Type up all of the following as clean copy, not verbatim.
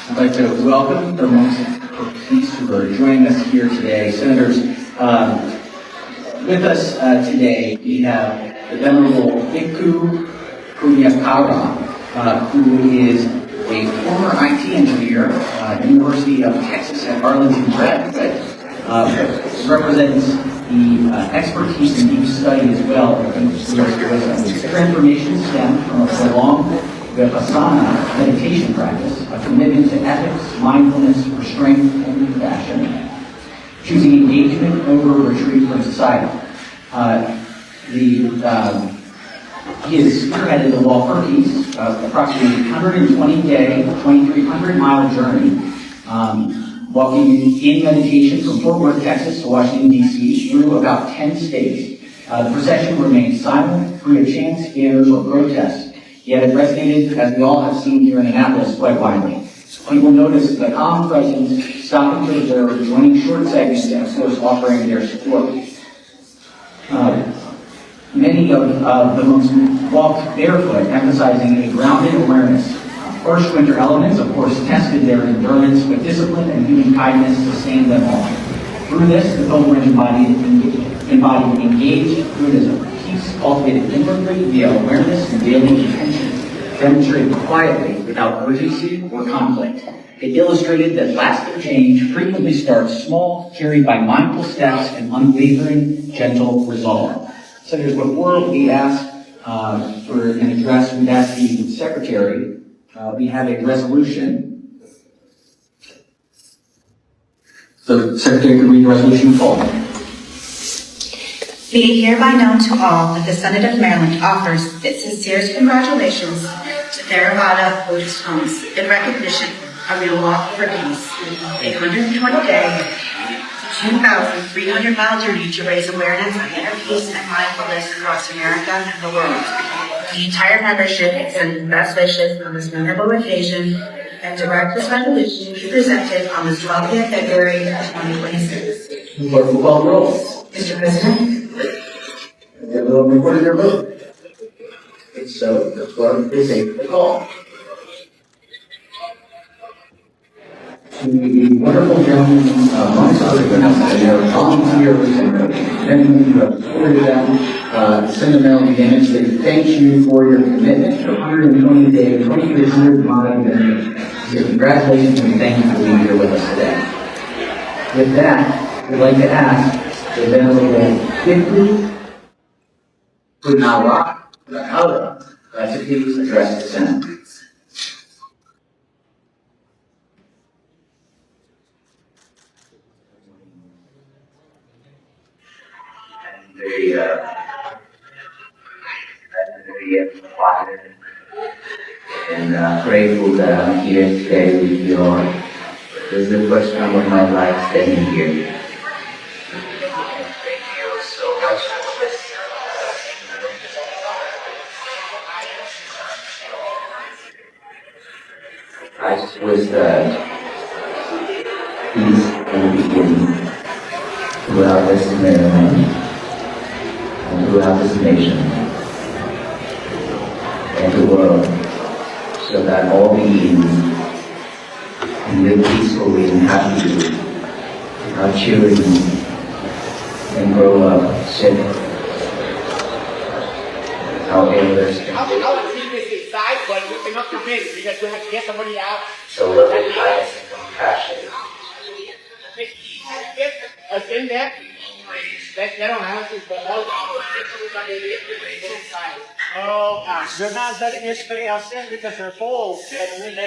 I'd like to welcome the monks of peace who are joining us here today. Senators, with us today we have the Venerable Bhikkhu Panakara, who is a former IT engineer at the University of Texas at Arlington graduate, represents the expertise in deep study as well. Transformation stemmed from a prolonged Vipassana meditation practice, a commitment to ethics, mindfulness, restraint, and compassion, choosing engagement over retreat from society. He has spearheaded the Walk for Peace, approximately 120-day, 2,300-mile journey, walking in meditation from Fort Worth, Texas to Washington, D.C. through about 10 states. The procession remained silent, free of chants, scares, or protests. Yet it resonated, as we all have seen here in Annapolis, quite widely. People noticed the calm presence, stopping to observe, joining short segments, and of course offering their support. Many of the monks walked barefoot, emphasizing a grounded awareness. Harsh winter elements, of course, tested their endurance, but discipline and human kindness sustained them all. Through this, the pilgrimage embodied engaged Buddhism. Peace cultivated inwardly via awareness and daily intention, demonstrated quietly without urgency or conflict. It illustrated that lasting change frequently starts small, carried by mindful steps and unwavering, gentle resolve. Senators, before we ask for an address, we'd ask the Secretary, we have a resolution. So the Secretary could read the resolution in full. Be it hereby known to all that the Senate of Maryland offers its sincerest congratulations to Theravada Buddhist monks in recognition of your Walk for Peace, a 120-day, 2,300-mile journey to raise awareness of inner peace and mindfulness across America and the world. The entire membership extends best wishes on this memorable occasion and direct this resolution to be presented on the 12th of February 2026. Clerk will call the roll. Mr. President? They will record their vote. So the clerk is able to call. To the wonderful gentlemen, monks of the and their volunteers and many who have supported them, Senator Maryland Damage, they thank you for your commitment to 120-day, 2,300-mile journey. So congratulations and thank you for being here with us today. With that, we'd like to ask the Venerable Bhikkhu Panakara to please address the Senate. Very flattered and grateful that I'm here today with you all. This is the first time of my life standing here. And thank you so much for this. I just wish that peace will begin throughout this Maryland and throughout this nation and the world, so that all beings can live peacefully and happily, our children can grow up safe, our elders can so loving kindness and compassion. They're not letting anybody else in because they're full.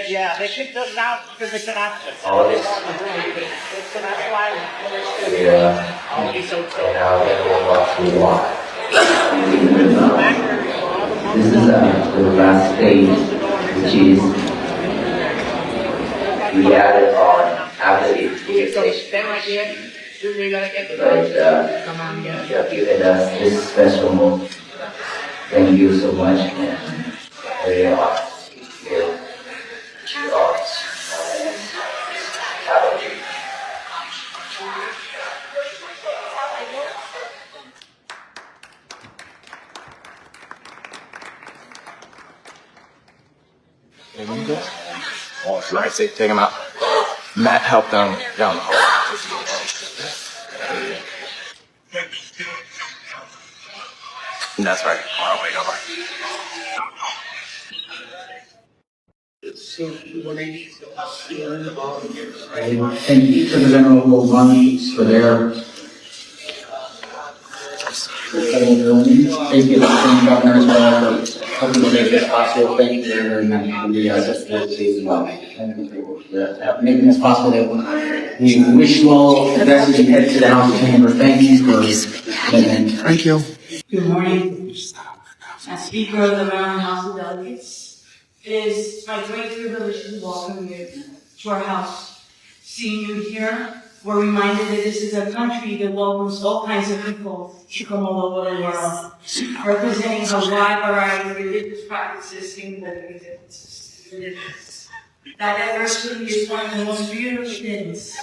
Yeah, they kicked us out because they cannot. All this. So that's why. Yeah. And now everyone wants to walk. This is the last stage, which is we added on after the initiation. But you have given us this special moment. Thank you so much, and very honored to be here with all Awesome. Like, say, take them out. Matt helped them down the hole. That's right. Oh, wait, over. Thank each of the Venerable Monks for their thank you, Lieutenant Governor, as well, for helping to make this possible. Thank you very much for the sensitivity as well. And making this possible. We wish you all the best as you head to the House of Chamber. Thank you for your commitment. Thank you. Good morning. As Speaker of the Maryland House of Delegates, it is my great privilege to welcome you to our House. Seeing you here, we're reminded that this is a country that welcomes all kinds of people to come all over the world, representing a wide variety of religious practices and religions. That diversity is one of the most beautiful things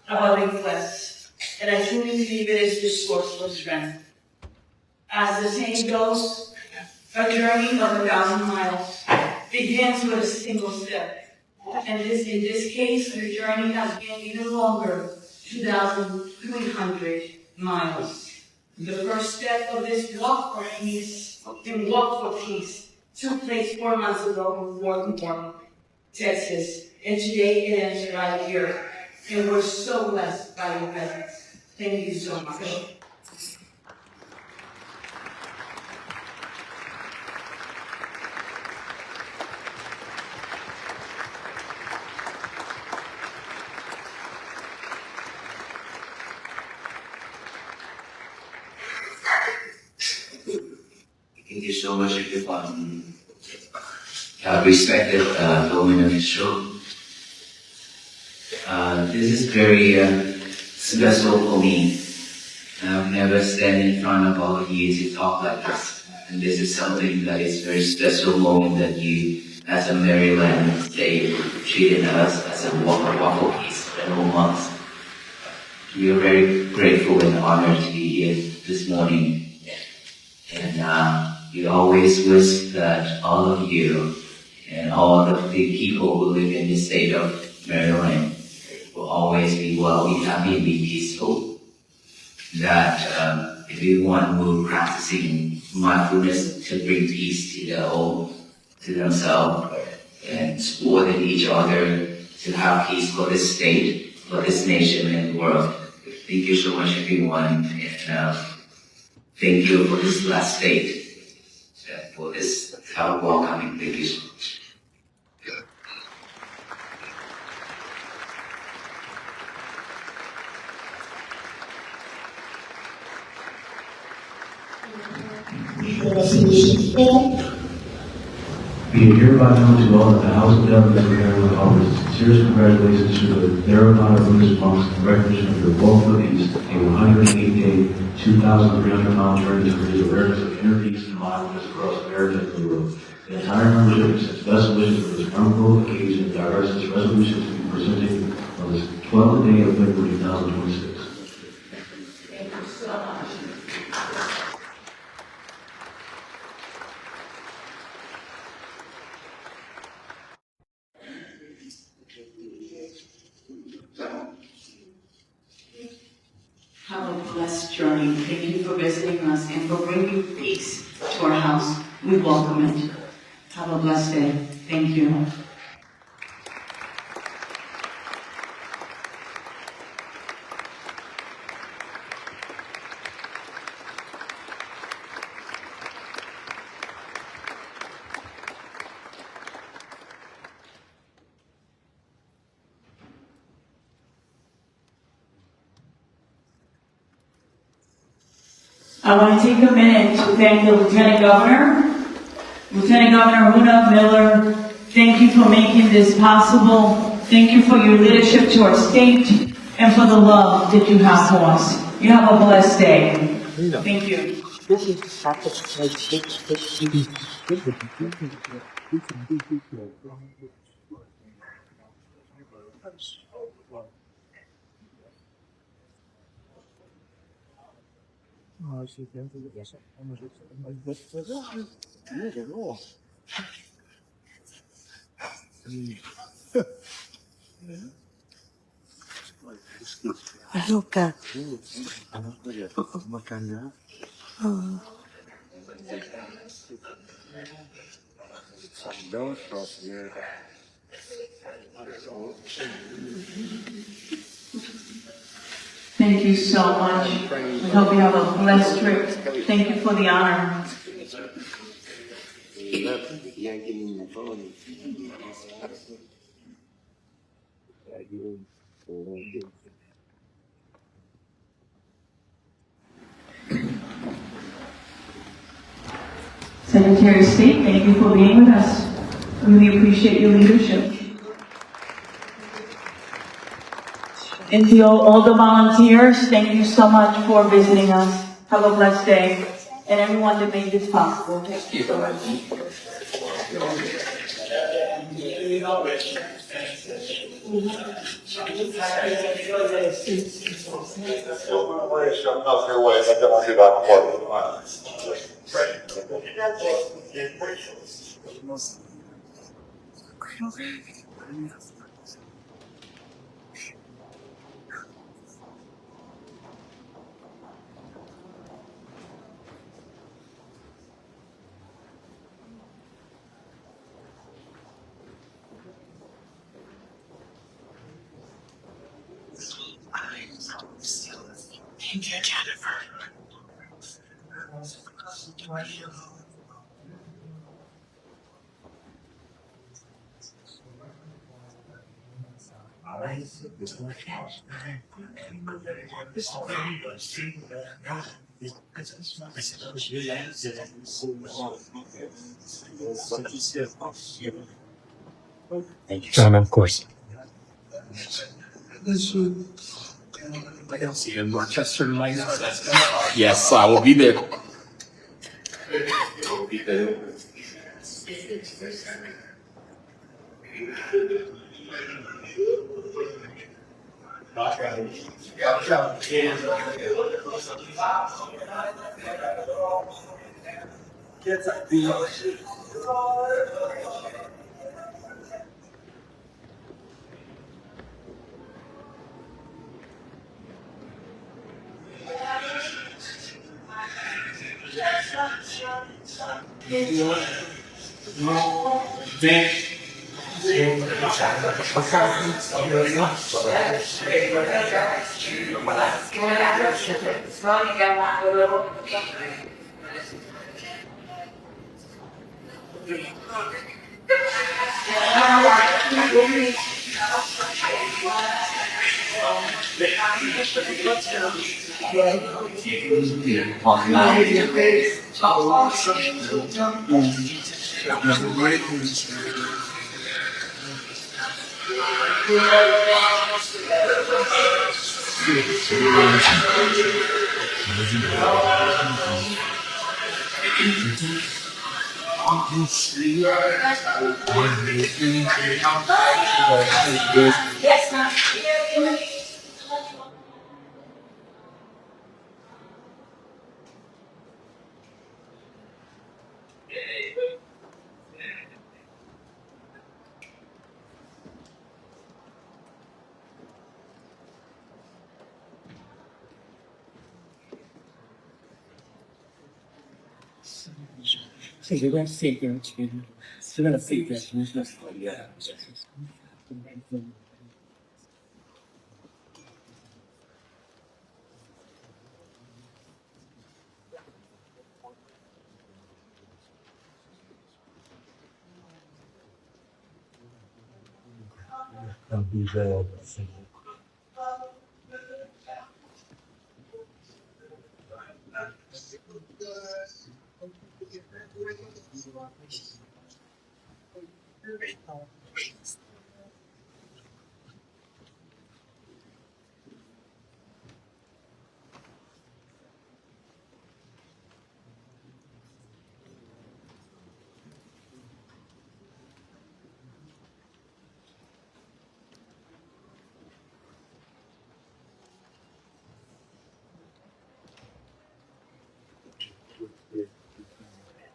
about the West, and I truly believe it is this source of strength. As the saying goes, a journey of 1,000 miles begins with a single step. And in this case, the journey has been even longer, 2,300 miles. The first step of this walk for peace, took place 4 months ago in Fort Worth, Texas. And today it ends right here. And we're so blessed by your presence. Thank you so much. Thank you so much, respected Governor Show. This is very special for me. I've never stand in front of all of you to talk like this. And this is something that is very special moment that you, as a Maryland state, treated us as a waffle piece, Venerable monks. We are very grateful and honored to be here this morning. And we always wish that all of you and all of the people who live in the state of Maryland will always be well, be happy, and be peaceful. That everyone will practicing mindfulness to bring peace to their own, to themselves, and support each other to have peace for this state, for this nation and the world. Thank you so much, everyone, and thank you for this last state, for this welcoming. Thank you so much. Be it hereby known to all that the House of Delegates of Maryland offers sincerest congratulations to the Theravada Buddhist monks in recognition of their woeful east, a 108-day, 2,300-mile journey to raise awareness of inner peace and mindfulness across America and the world. The entire membership sends best wishes for this wonderful occasion and directs its resolutions to be presented on this 12th day of February 2026. Thank you so much. Have a blessed journey. Thank you for visiting us and for bringing peace to our house. We welcome it. Have a blessed day. Thank you. I want to take a minute to thank the Lieutenant Governor. Lieutenant Governor Huna Miller, thank you for making this possible. Thank you for your leadership to our state and for the love that you have for us. You have a blessed day. Thank you. Aloka. Thank you so much. We hope you have a blessed trip. Thank you for the honor. Secretary of State, thank you for being with us. Really appreciate your leadership. And to all the volunteers, thank you so much for visiting us. Have a blessed day. And everyone that made this possible. Thank you so much. Thank you, Jennifer. Of course. I see you in Rochester tonight. Yes, I will be there. I will be there.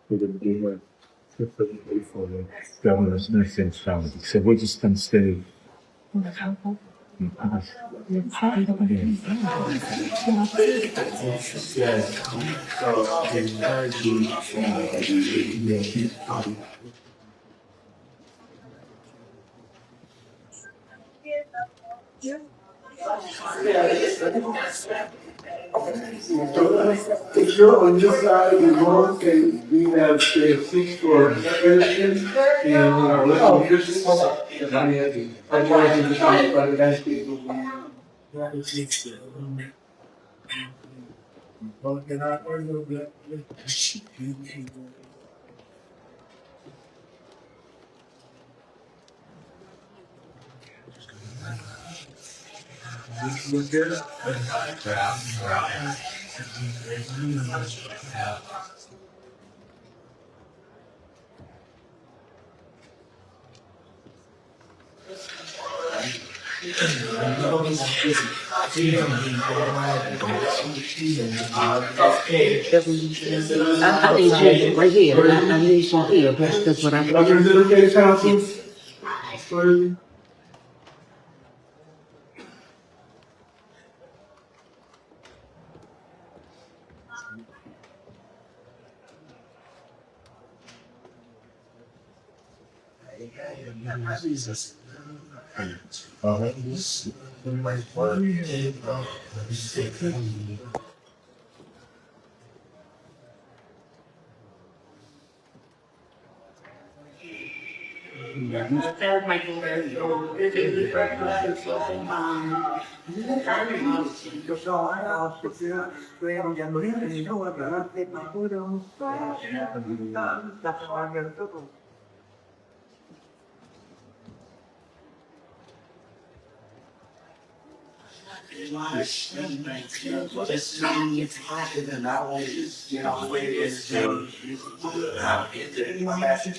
For the boomer, for the governor's nursing family. So we're just gonna stay If you're on this side of the road, and we have six for Christians and our Christians. I want to be by the best people. I need you right here. I need some here. That's what I'm. Is it okay, council?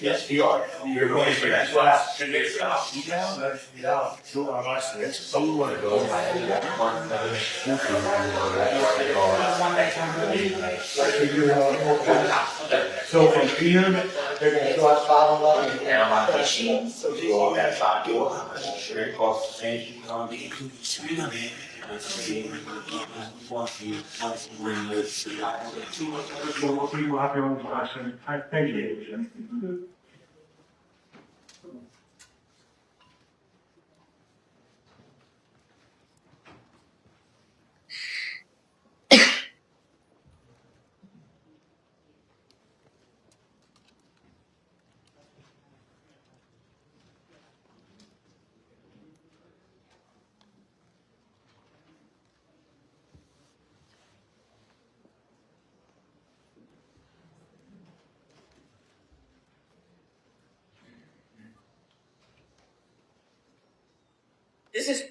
Yes, you are. You're going for that class. So from here, they're going to go out follow up and analyze the machine. So you all that side door. Very close to station. Thank you. This is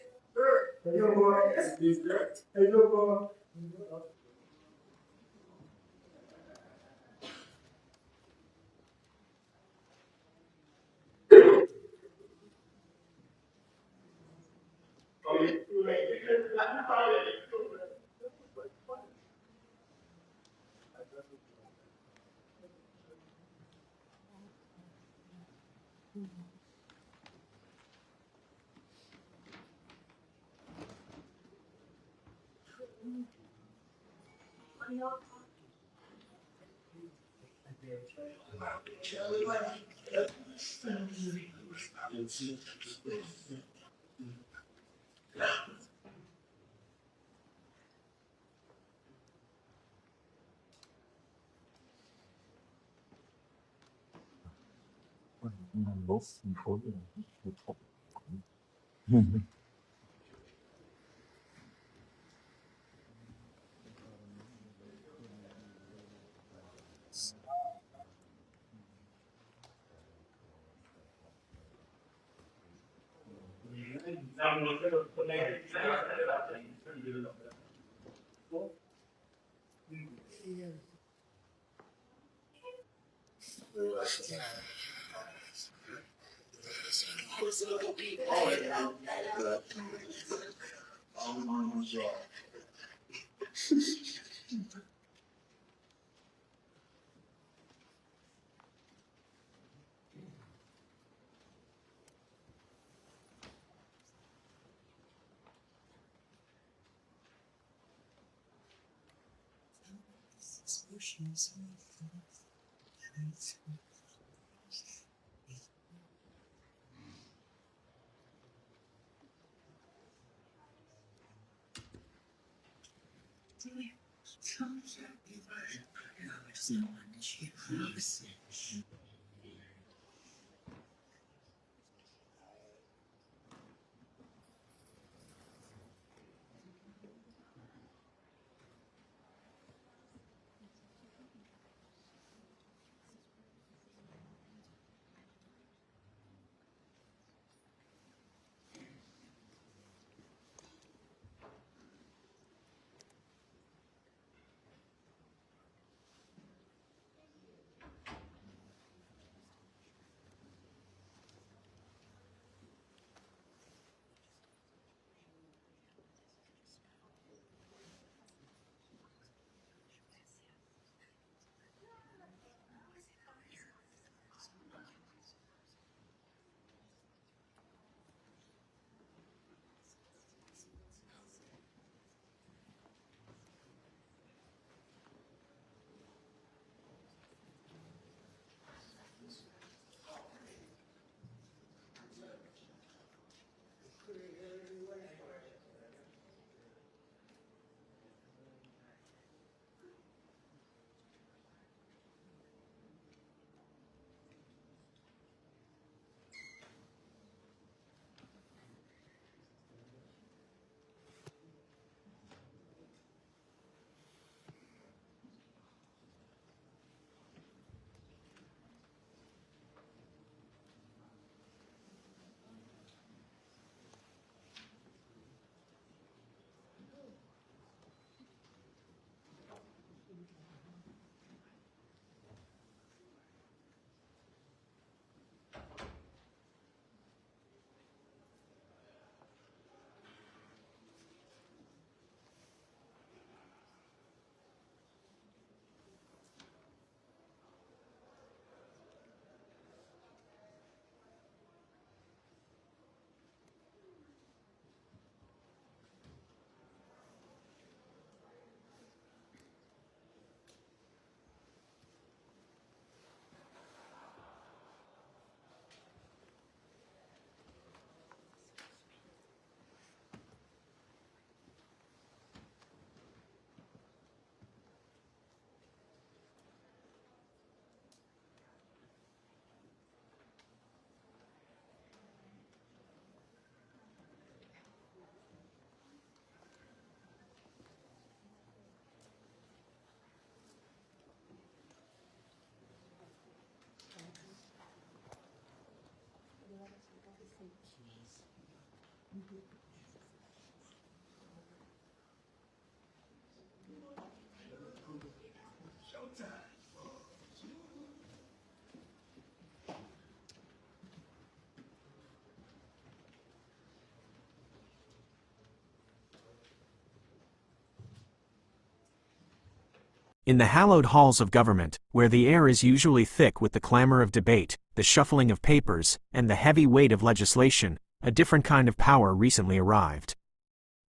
In the hallowed halls of government, where the air is usually thick with the clamor of debate, the shuffling of papers, and the heavy weight of legislation, a different kind of power recently arrived.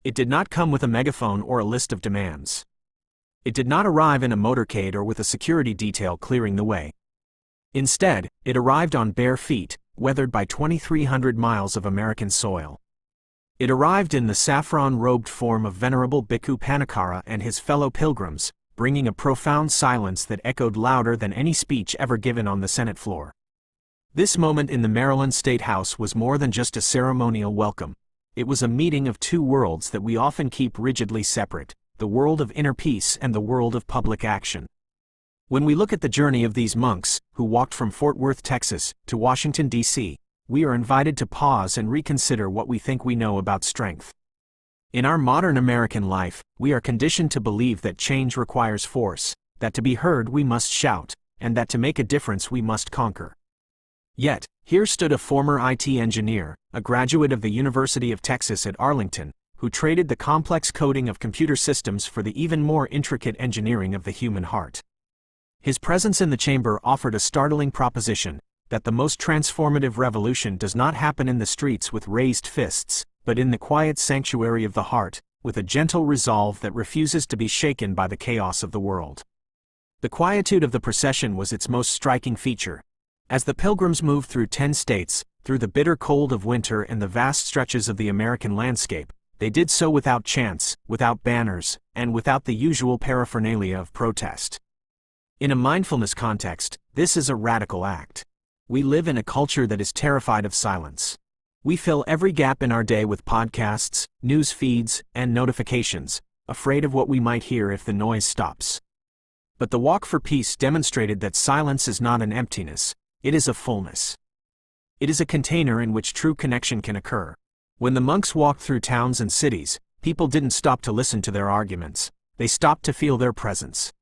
It did not come with a megaphone or a list of demands. It did not arrive in a motorcade or with a security detail clearing the way. Instead, it arrived on bare feet, weathered by 2,300 miles of American soil. It arrived in the saffron-robed form of Venerable Bhikkhu Panakara and his fellow pilgrims, bringing a profound silence that echoed louder than any speech ever given on the Senate floor. This moment in the Maryland State House was more than just a ceremonial welcome. It was a meeting of two worlds that we often keep rigidly separate, the world of inner peace and the world of public action. When we look at the journey of these monks, who walked from Fort Worth, Texas, to Washington, D.C., we are invited to pause and reconsider what we think we know about strength. In our modern American life, we are conditioned to believe that change requires force, that to be heard we must shout, and that to make a difference we must conquer. Yet, here stood a former IT engineer, a graduate of the University of Texas at Arlington, who traded the complex coding of computer systems for the even more intricate engineering of the human heart. His presence in the chamber offered a startling proposition, that the most transformative revolution does not happen in the streets with raised fists, but in the quiet sanctuary of the heart, with a gentle resolve that refuses to be shaken by the chaos of the world. The quietude of the procession was its most striking feature. As the pilgrims moved through 10 states, through the bitter cold of winter and the vast stretches of the American landscape, they did so without chants, without banners, and without the usual paraphernalia of protest. In a mindfulness context, this is a radical act. We live in a culture that is terrified of silence. We fill every gap in our day with podcasts, news feeds, and notifications, afraid of what we might hear if the noise stops. But the Walk for Peace demonstrated that silence is not an emptiness, it is a fullness. It is a container in which true connection can occur. When the monks walked through towns and cities, people didn't stop to listen to their arguments, they stopped to feel their presence.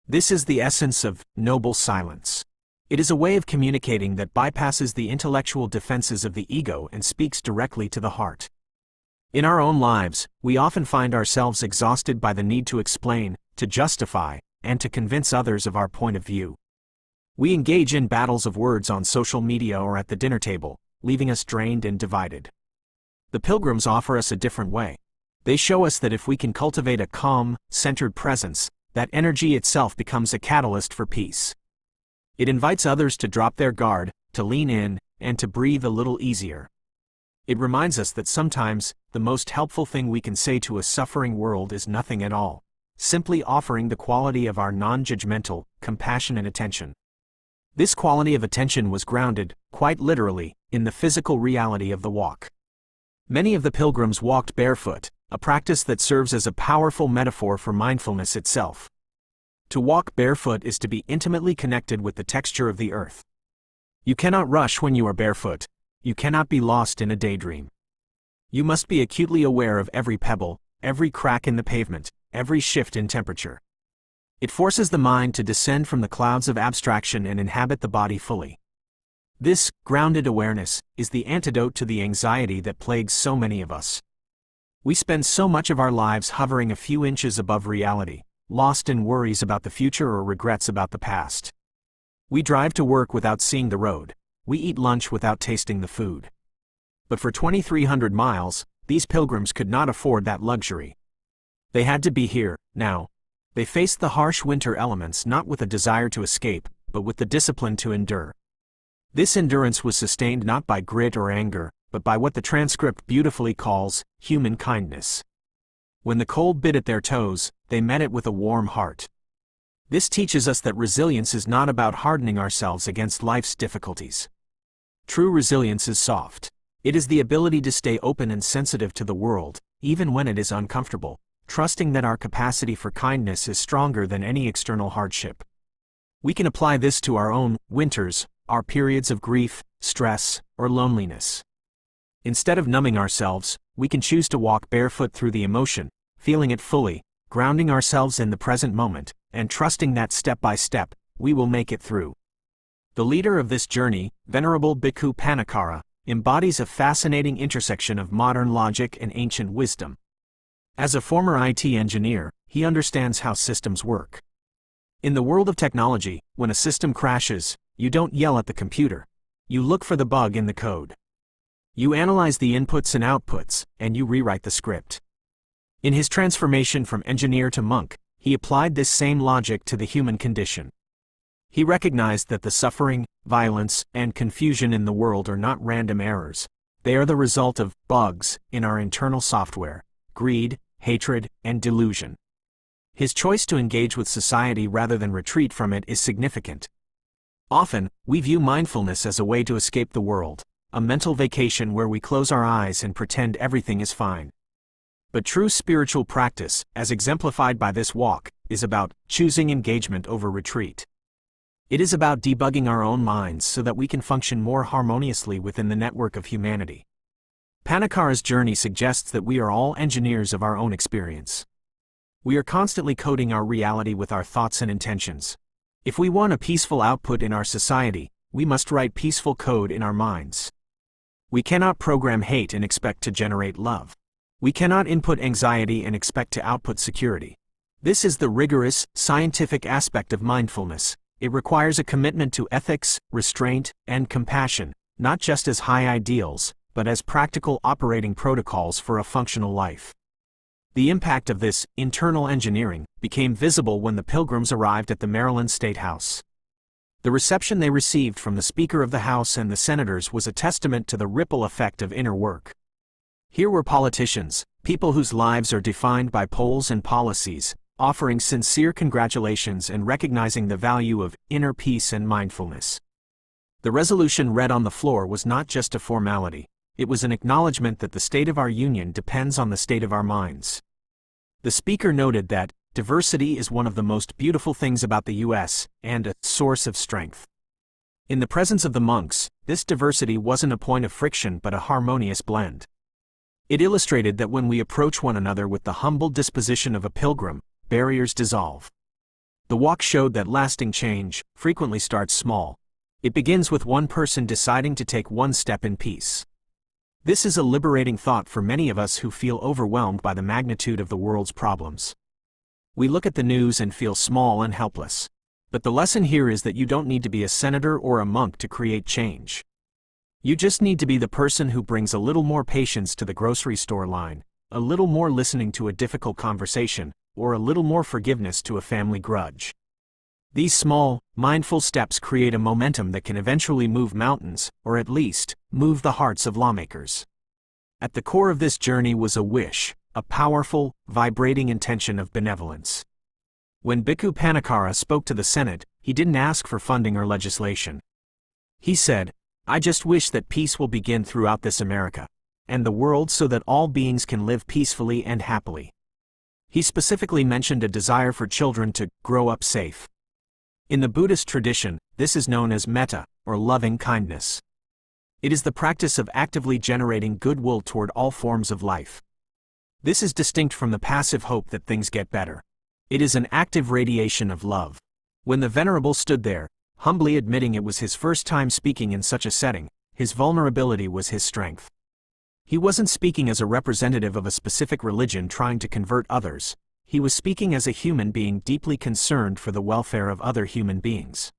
This is the essence of noble silence. It is a way of communicating that bypasses the intellectual defenses of the ego and speaks directly to the heart. In our own lives, we often find ourselves exhausted by the need to explain, to justify, and to convince others of our point of view. We engage in battles of words on social media or at the dinner table, leaving us drained and divided. The pilgrims offer us a different way. They show us that if we can cultivate a calm, centered presence, that energy itself becomes a catalyst for peace. It invites others to drop their guard, to lean in, and to breathe a little easier. It reminds us that sometimes, the most helpful thing we can say to a suffering world is nothing at all, simply offering the quality of our non-judgmental, compassionate attention. This quality of attention was grounded, quite literally, in the physical reality of the walk. Many of the pilgrims walked barefoot, a practice that serves as a powerful metaphor for mindfulness itself. To walk barefoot is to be intimately connected with the texture of the earth. You cannot rush when you are barefoot. You cannot be lost in a daydream. You must be acutely aware of every pebble, every crack in the pavement, every shift in temperature. It forces the mind to descend from the clouds of abstraction and inhabit the body fully. This, grounded awareness, is the antidote to the anxiety that plagues so many of us. We spend so much of our lives hovering a few inches above reality, lost in worries about the future or regrets about the past. We drive to work without seeing the road. We eat lunch without tasting the food. But for 2,300 miles, these pilgrims could not afford that luxury. They had to be here, now. They faced the harsh winter elements not with a desire to escape, but with the discipline to endure. This endurance was sustained not by grit or anger, but by what the transcript beautifully calls human kindness. When the cold bit at their toes, they met it with a warm heart. This teaches us that resilience is not about hardening ourselves against life's difficulties. True resilience is soft. It is the ability to stay open and sensitive to the world, even when it is uncomfortable, trusting that our capacity for kindness is stronger than any external hardship. We can apply this to our own winters, our periods of grief, stress, or loneliness. Instead of numbing ourselves, we can choose to walk barefoot through the emotion, feeling it fully, grounding ourselves in the present moment, and trusting that step by step, we will make it through. The leader of this journey, Venerable Bhikkhu Panakara, embodies a fascinating intersection of modern logic and ancient wisdom. As a former IT engineer, he understands how systems work. In the world of technology, when a system crashes, you don't yell at the computer. You look for the bug in the code. You analyze the inputs and outputs, and you rewrite the script. In his transformation from engineer to monk, he applied this same logic to the human condition. He recognized that the suffering, violence, and confusion in the world are not random errors. They are the result of bugs in our internal software, greed, hatred, and delusion. His choice to engage with society rather than retreat from it is significant. Often, we view mindfulness as a way to escape the world, a mental vacation where we close our eyes and pretend everything is fine. But true spiritual practice, as exemplified by this walk, is about choosing engagement over retreat. It is about debugging our own minds so that we can function more harmoniously within the network of humanity. Panakara's journey suggests that we are all engineers of our own experience. We are constantly coding our reality with our thoughts and intentions. If we want a peaceful output in our society, we must write peaceful code in our minds. We cannot program hate and expect to generate love. We cannot input anxiety and expect to output security. This is the rigorous, scientific aspect of mindfulness. It requires a commitment to ethics, restraint, and compassion, not just as high ideals, but as practical operating protocols for a functional life. The impact of this internal engineering became visible when the pilgrims arrived at the Maryland State House. The reception they received from the Speaker of the House and the senators was a testament to the ripple effect of inner work. Here were politicians, people whose lives are defined by polls and policies, offering sincere congratulations and recognizing the value of inner peace and mindfulness. The resolution read on the floor was not just a formality. It was an acknowledgement that the state of our union depends on the state of our minds. The speaker noted that diversity is one of the most beautiful things about the U.S. and a source of strength. In the presence of the monks, this diversity wasn't a point of friction but a harmonious blend. It illustrated that when we approach one another with the humble disposition of a pilgrim, barriers dissolve. The walk showed that lasting change frequently starts small. It begins with one person deciding to take one step in peace. This is a liberating thought for many of us who feel overwhelmed by the magnitude of the world's problems. We look at the news and feel small and helpless. But the lesson here is that you don't need to be a senator or a monk to create change. You just need to be the person who brings a little more patience to the grocery store line, a little more listening to a difficult conversation, or a little more forgiveness to a family grudge. These small, mindful steps create a momentum that can eventually move mountains, or at least, move the hearts of lawmakers. At the core of this journey was a wish, a powerful, vibrating intention of benevolence. When Bhikkhu Panakara spoke to the Senate, he didn't ask for funding or legislation. He said, "I just wish that peace will begin throughout this America and the world so that all beings can live peacefully and happily." He specifically mentioned a desire for children to grow up safe. In the Buddhist tradition, this is known as metta, or loving kindness. It is the practice of actively generating goodwill toward all forms of life. This is distinct from the passive hope that things get better. It is an active radiation of love. When the Venerable stood there, humbly admitting it was his first time speaking in such a setting, his vulnerability was his strength. He wasn't speaking as a representative of a specific religion trying to convert others. He was speaking as a human being deeply concerned for the welfare of other human beings.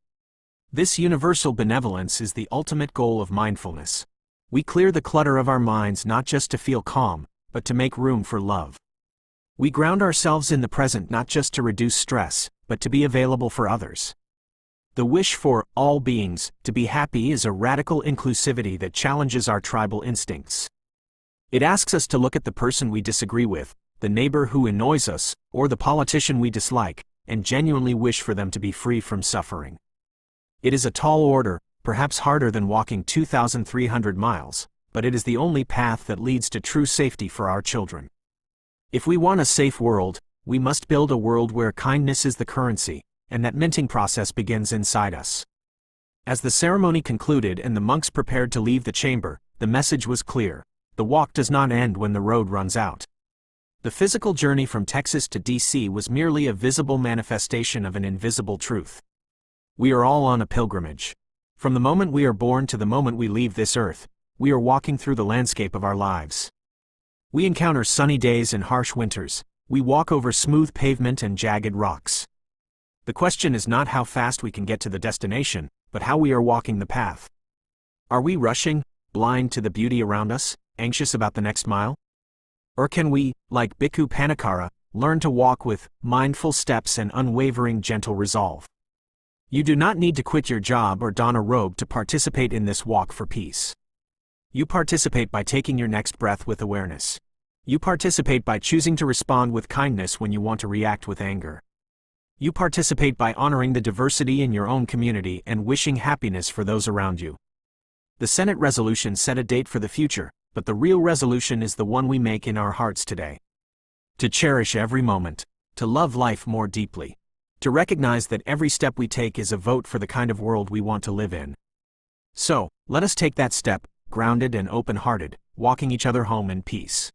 This universal benevolence is the ultimate goal of mindfulness. We clear the clutter of our minds not just to feel calm, but to make room for love. We ground ourselves in the present not just to reduce stress, but to be available for others. The wish for all beings to be happy is a radical inclusivity that challenges our tribal instincts. It asks us to look at the person we disagree with, the neighbor who annoys us, or the politician we dislike, and genuinely wish for them to be free from suffering. It is a tall order, perhaps harder than walking 2,300 miles, but it is the only path that leads to true safety for our children. If we want a safe world, we must build a world where kindness is the currency, and that minting process begins inside us. As the ceremony concluded and the monks prepared to leave the chamber, the message was clear. The walk does not end when the road runs out. The physical journey from Texas to DC was merely a visible manifestation of an invisible truth. We are all on a pilgrimage. From the moment we are born to the moment we leave this earth, we are walking through the landscape of our lives. We encounter sunny days and harsh winters. We walk over smooth pavement and jagged rocks. The question is not how fast we can get to the destination, but how we are walking the path. Are we rushing, blind to the beauty around us, anxious about the next mile? Or can we, like Bhikkhu Panakara, learn to walk with mindful steps and unwavering gentle resolve? You do not need to quit your job or don a robe to participate in this walk for peace. You participate by taking your next breath with awareness. You participate by choosing to respond with kindness when you want to react with anger. You participate by honoring the diversity in your own community and wishing happiness for those around you. The Senate resolution set a date for the future, but the real resolution is the one we make in our hearts today. To cherish every moment, to love life more deeply, to recognize that every step we take is a vote for the kind of world we want to live in. So, let us take that step, grounded and open-hearted, walking each other home in peace.